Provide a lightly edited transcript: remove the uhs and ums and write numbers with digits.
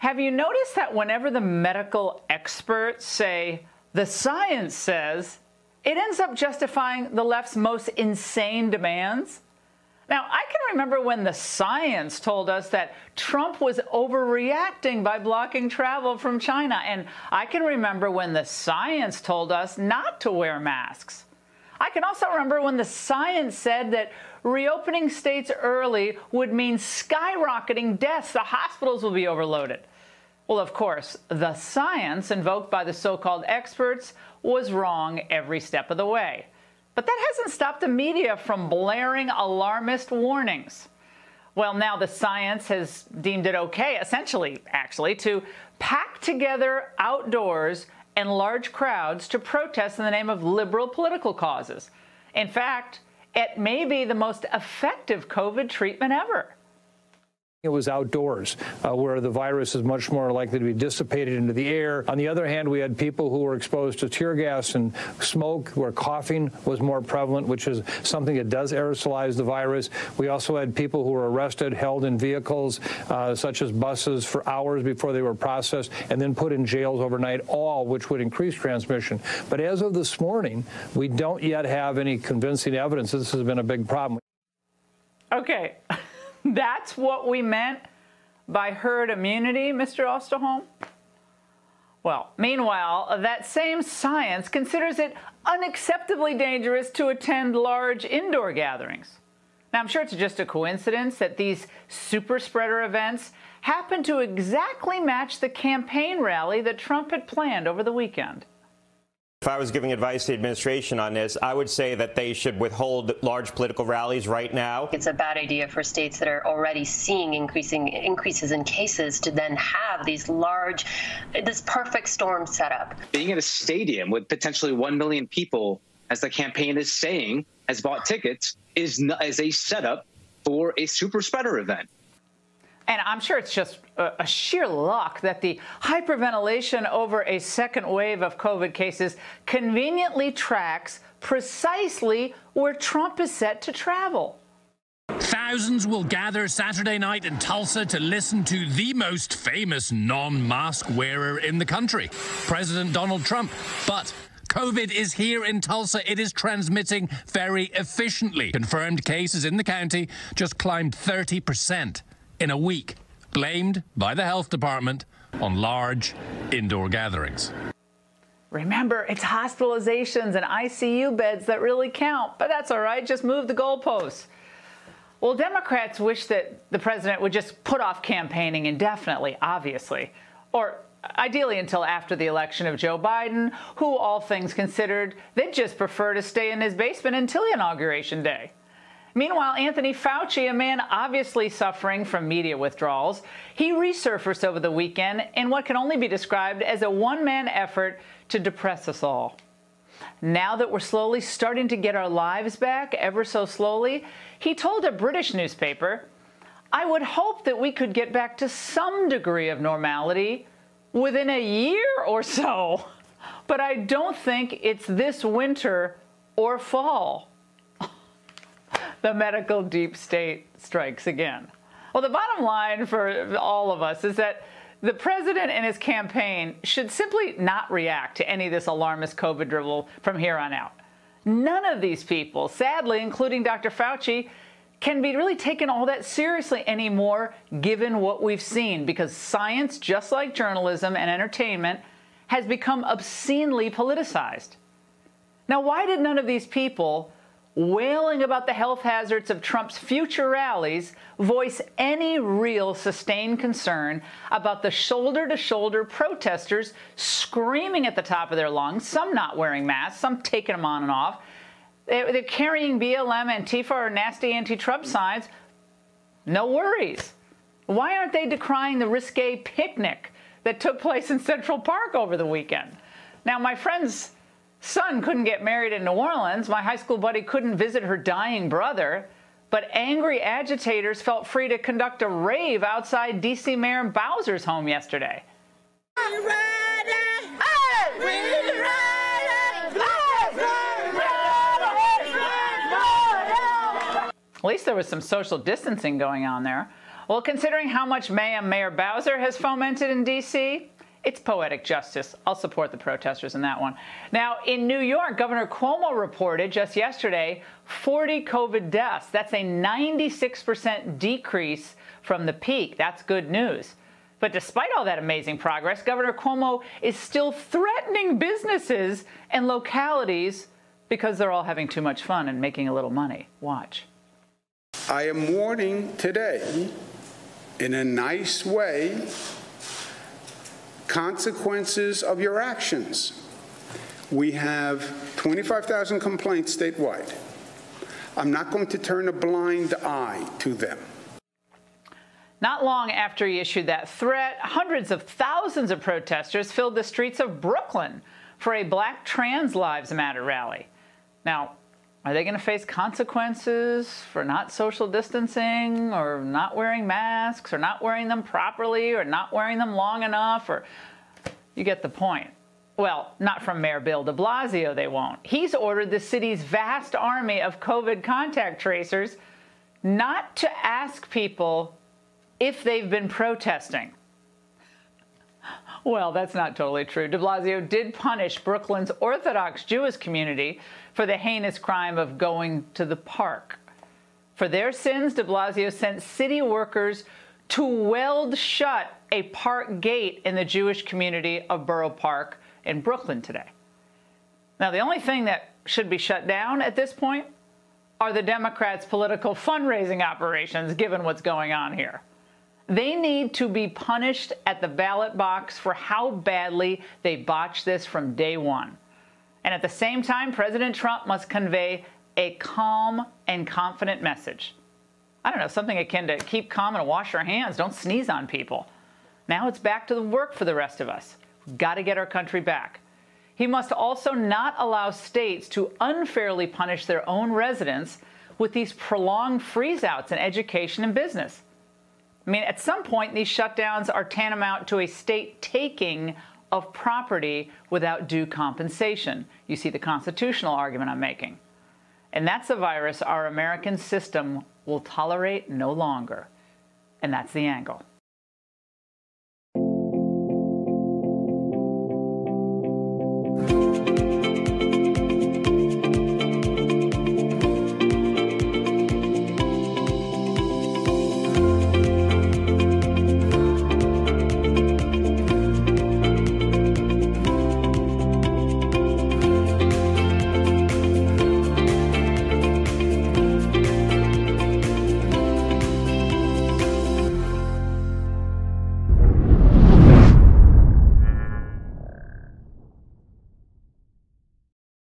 Have you noticed that whenever the medical experts say, the science says, it ends up justifying the left's most insane demands? Now, I can remember when the science told us that Trump was overreacting by blocking travel from China, and I can remember when the science told us not to wear masks. I can also remember when the science said that reopening states early would mean skyrocketing deaths. The hospitals will be overloaded. Well, of course, the science invoked by the so-called experts was wrong every step of the way. But that hasn't stopped the media from blaring alarmist warnings. Well, now the science has deemed it okay, essentially, actually, to pack together outdoors and large crowds to protest in the name of liberal political causes. In fact, it may be the most effective COVID treatment ever. It was outdoors, where the virus is much more likely to be dissipated into the air. On the other hand, we had people who were exposed to tear gas and smoke, where coughing was more prevalent, which is something that does aerosolize the virus. We also had people who were arrested, held in vehicles, such as buses, for hours before they were processed, and then put in jails overnight, all which would increase transmission. But as of this morning, we don't yet have any convincing evidence this has been a big problem. Okay. That's what we meant by herd immunity, Mr. Osterholm? Well, meanwhile, that same science considers it unacceptably dangerous to attend large indoor gatherings. Now, I'm sure it's just a coincidence that these super spreader events happen to exactly match the campaign rally that Trump had planned over the weekend. If I was giving advice to the administration on this, I would say that they should withhold large political rallies right now. It's a bad idea for states that are already seeing increases in cases to then have these large, this perfect storm set up. Being in a stadium with potentially 1 million people, as the campaign is saying, has bought tickets, is a setup for a super spreader event. And I'm sure it's just a sheer luck that the hyperventilation over a second wave of COVID cases conveniently tracks precisely where Trump is set to travel. Thousands will gather Saturday night in Tulsa to listen to the most famous non-mask wearer in the country, President Donald Trump. But COVID is here in Tulsa. It is transmitting very efficiently. Confirmed cases in the county just climbed 30%. in a week, blamed by the health department on large indoor gatherings. Remember, it's hospitalizations and ICU beds that really count, but that's all right. Just move the goalposts. Well, Democrats wish that the president would just put off campaigning indefinitely, obviously, or ideally until after the election of Joe Biden, who, all things considered, they'd just prefer to stay in his basement until Inauguration Day. Meanwhile, Anthony Fauci, a man obviously suffering from media withdrawals, he resurfaced over the weekend in what can only be described as a one-man effort to depress us all. Now that we're slowly starting to get our lives back, ever so slowly, he told a British newspaper, "I would hope that we could get back to some degree of normality within a year or so, but I don't think it's this winter or fall." The medical deep state strikes again. Well, the bottom line for all of us is that the president and his campaign should simply not react to any of this alarmist COVID drivel from here on out. None of these people, sadly, including Dr. Fauci, can be really taken all that seriously anymore, given what we've seen, because science, just like journalism and entertainment, has become obscenely politicized. Now, why did none of these people, wailing about the health hazards of Trump's future rallies, voice any real sustained concern about the shoulder-to-shoulder protesters screaming at the top of their lungs, some not wearing masks, some taking them on and off? They're carrying BLM, Antifa, or nasty anti-Trump signs. No worries. Why aren't they decrying the risque picnic that took place in Central Park over the weekend? Now, my friend's son couldn't get married in New Orleans. My high school buddy couldn't visit her dying brother. But angry agitators felt free to conduct a rave outside D.C. Mayor Bowser's home yesterday. At least there was some social distancing going on there. Well, considering how much mayhem Mayor Bowser has fomented in D.C., it's poetic justice. I'll support the protesters in that one. Now, in New York, Governor Cuomo reported just yesterday 40 COVID deaths. That's a 96% decrease from the peak. That's good news. But despite all that amazing progress, Governor Cuomo is still threatening businesses and localities because they're all having too much fun and making a little money. Watch. I am warning today, in a nice way, consequences of your actions. We have 25,000 complaints statewide. I'm not going to turn a blind eye to them. Not long after he issued that threat, hundreds of thousands of protesters filled the streets of Brooklyn for a Black Trans Lives Matter rally. Now, are they going to face consequences for not social distancing or not wearing masks or not wearing them properly or not wearing them long enough? Or you get the point. Well, not from Mayor Bill de Blasio, they won't. He's ordered the city's vast army of COVID contact tracers not to ask people if they've been protesting. Well, that's not totally true. De Blasio did punish Brooklyn's Orthodox Jewish community for the heinous crime of going to the park. For their sins, de Blasio sent city workers to weld shut a park gate in the Jewish community of Borough Park in Brooklyn today. Now, the only thing that should be shut down at this point are the Democrats' political fundraising operations, given what's going on here. They need to be punished at the ballot box for how badly they botched this from day one. And at the same time, President Trump must convey a calm and confident message. I don't know, something akin to keep calm and wash your hands. Don't sneeze on people. Now it's back to the work for the rest of us. We've got to get our country back. He must also not allow states to unfairly punish their own residents with these prolonged freeze-outs in education and business. I mean, at some point, these shutdowns are tantamount to a state taking of property without due compensation. You see the constitutional argument I'm making. And that's a virus our American system will tolerate no longer. And that's the angle.